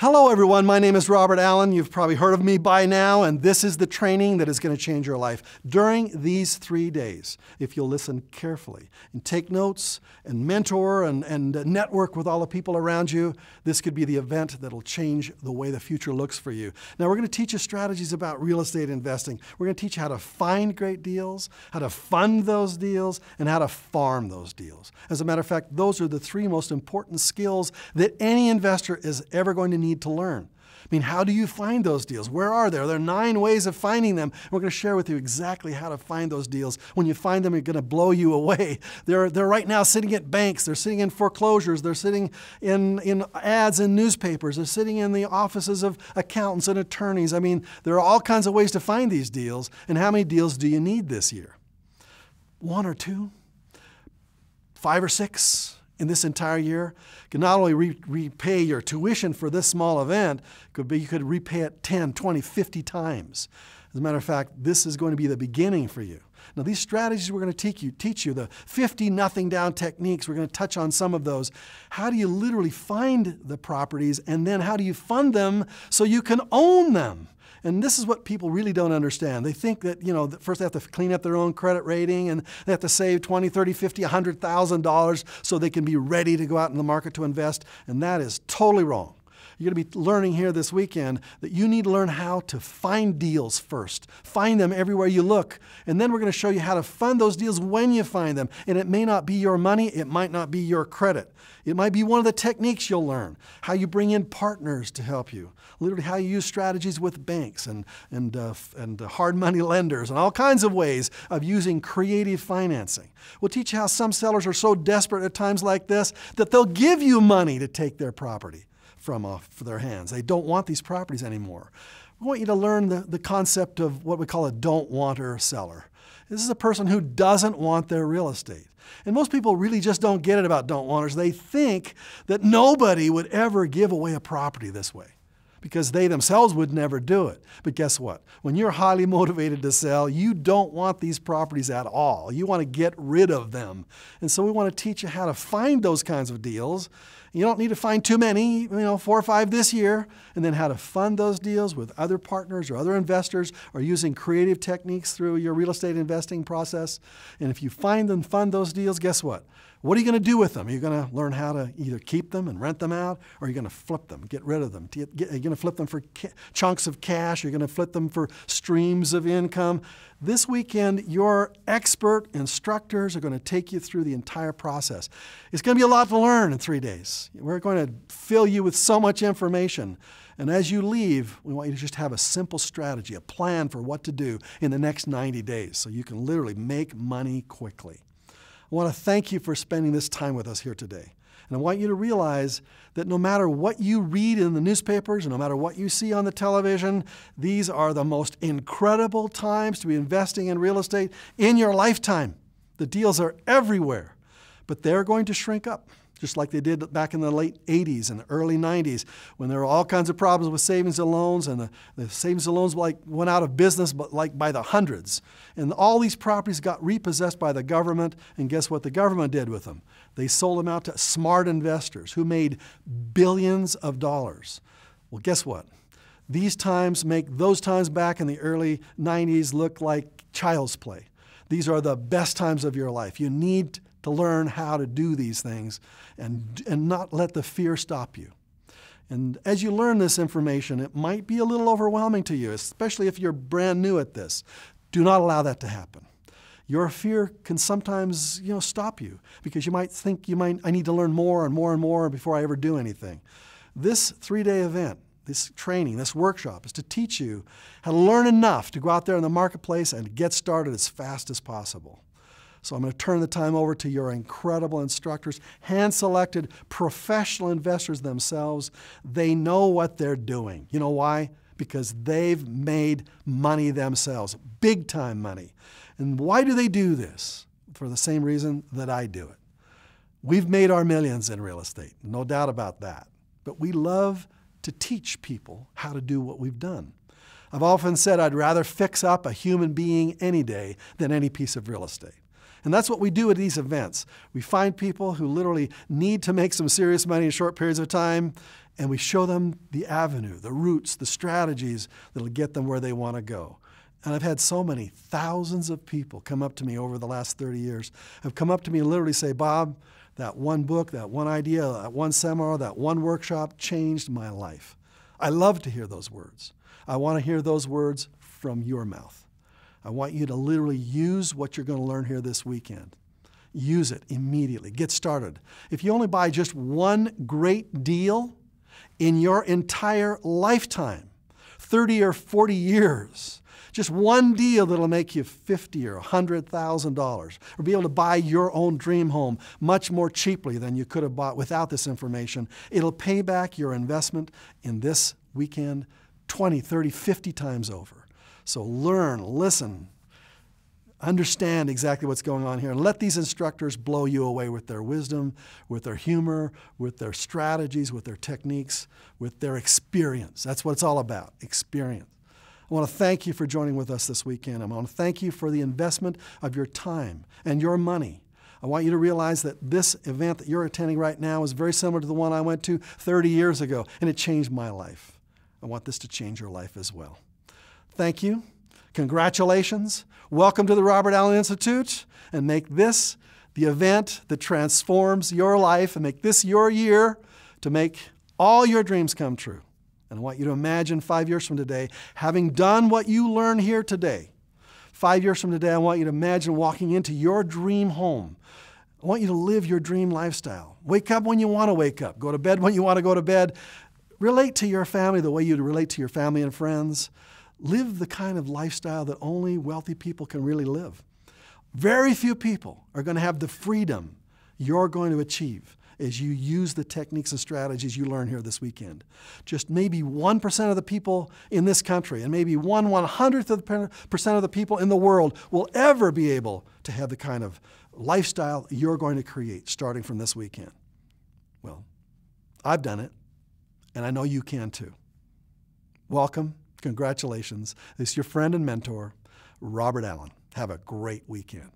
Hello everyone, my name is Robert Allen. You've probably heard of me by now, and this is the training that is going to change your life. During these 3 days, if you'll listen carefully and take notes and mentor and network with all the people around you, this could be the event that'll change the way the future looks for you. Now we're going to teach you strategies about real estate investing. We're going to teach you how to find great deals, how to fund those deals, and how to farm those deals. As a matter of fact, those are the 3 most important skills that any investor is ever going to need to learn. I mean, how do you find those deals? Where are they? There are 9 ways of finding them. We're going to share with you exactly how to find those deals. When you find them, it's going to blow you away. They're right now sitting at banks. They're sitting in foreclosures. They're sitting in ads in newspapers. They're sitting in the offices of accountants and attorneys. I mean, there are all kinds of ways to find these deals. And how many deals do you need this year? 1 or 2? 5 or 6? In this entire year, can not only repay your tuition for this small event, you could repay it 10, 20, 50 times. As a matter of fact, this is going to be the beginning for you. Now these strategies we're going to teach you the 50 nothing down techniques. We're going to touch on some of those. How do you literally find the properties, and then how do you fund them so you can own them? And this is what people really don't understand. They think that, that first they have to clean up their own credit rating and they have to save $20, $30, $50, $100,000 so they can be ready to go out in the market to invest. And that is totally wrong. You're going to be learning here this weekend that you need to learn how to find deals first. Find them everywhere you look. And then we're going to show you how to fund those deals when you find them. And it may not be your money. It might not be your credit. It might be one of the techniques you'll learn. How you bring in partners to help you. Literally how you use strategies with banks and hard money lenders and all kinds of ways of using creative financing. We'll teach you how some sellers are so desperate at times like this that they'll give you money to take their property from off their hands. They don't want these properties anymore. We want you to learn the concept of what we call a don't-wanter seller. This is a person who doesn't want their real estate. And most people really just don't get it about don't-wanters. They think that nobody would ever give away a property this way, because they themselves would never do it. But guess what? When you're highly motivated to sell, you don't want these properties at all. You want to get rid of them. And so we want to teach you how to find those kinds of deals. You don't need to find too many, 4 or 5 this year, and then how to fund those deals with other partners or other investors, or using creative techniques through your real estate investing process. And if you find and fund those deals, guess what? What are you going to do with them? Are you going to learn how to either keep them and rent them out, or are you going to flip them, get rid of them? Are you going to flip them for chunks of cash? Are you going to flip them for streams of income? This weekend, your expert instructors are going to take you through the entire process. It's going to be a lot to learn in 3 days. We're going to fill you with so much information. And as you leave, we want you to just have a simple strategy, a plan for what to do in the next 90 days so you can literally make money quickly. I want to thank you for spending this time with us here today. And I want you to realize that no matter what you read in the newspapers and no matter what you see on the television, these are the most incredible times to be investing in real estate in your lifetime. The deals are everywhere, but they're going to shrink up, just like they did back in the late 80s and the early 90s when there were all kinds of problems with savings and loans, and the savings and loans went out of business by the hundreds. And all these properties got repossessed by the government, and guess what the government did with them? They sold them out to smart investors who made billions of dollars. Well, guess what? These times make those times back in the early 90s look like child's play. These are the best times of your life. You need to learn how to do these things and not let the fear stop you. And as you learn this information, it might be a little overwhelming to you, especially if you're brand new at this. Do not allow that to happen. Your fear can sometimes, stop you, because you might think I need to learn more and more and more before I ever do anything. This 3-day event, this training, this workshop is to teach you how to learn enough to go out there in the marketplace and get started as fast as possible. So I'm going to turn the time over to your incredible instructors, hand-selected professional investors themselves. They know what they're doing. You know why? Because they've made money themselves, big-time money. And why do they do this? For the same reason that I do it. We've made our millions in real estate, no doubt about that. But we love to teach people how to do what we've done. I've often said I'd rather fix up a human being any day than any piece of real estate. And that's what we do at these events. We find people who literally need to make some serious money in short periods of time, and we show them the avenue, the routes, the strategies that'll get them where they want to go. And I've had so many thousands of people come up to me over the last 30 years, have come up to me and literally say, Bob, that one book, that one idea, that one seminar, that one workshop changed my life. I love to hear those words. I want to hear those words from your mouth. I want you to literally use what you're going to learn here this weekend. Use it immediately. Get started. If you only buy just one great deal in your entire lifetime, 30 or 40 years, just one deal that'll make you $50,000 or $100,000, or be able to buy your own dream home much more cheaply than you could have bought without this information. It'll pay back your investment in this weekend 20, 30, 50 times over. So learn, listen, understand exactly what's going on here, and let these instructors blow you away with their wisdom, with their humor, with their strategies, with their techniques, with their experience. That's what it's all about, experience. I want to thank you for joining with us this weekend. I want to thank you for the investment of your time and your money. I want you to realize that this event that you're attending right now is very similar to the one I went to 30 years ago, and it changed my life. I want this to change your life as well. Thank you. Congratulations. Welcome to the Robert Allen Institute, and make this the event that transforms your life, and make this your year to make all your dreams come true. And I want you to imagine 5 years from today, having done what you learned here today. 5 years from today, I want you to imagine walking into your dream home. I want you to live your dream lifestyle. Wake up when you want to wake up. Go to bed when you want to go to bed. Relate to your family the way you relate to your family and friends. Live the kind of lifestyle that only wealthy people can really live. Very few people are going to have the freedom you're going to achieve as you use the techniques and strategies you learn here this weekend. Just maybe 1% of the people in this country, and maybe 1/100th of the percent of the people in the world will ever be able to have the kind of lifestyle you're going to create starting from this weekend. Well, I've done it, and I know you can too. Welcome. Congratulations. This is your friend and mentor, Robert Allen. Have a great weekend.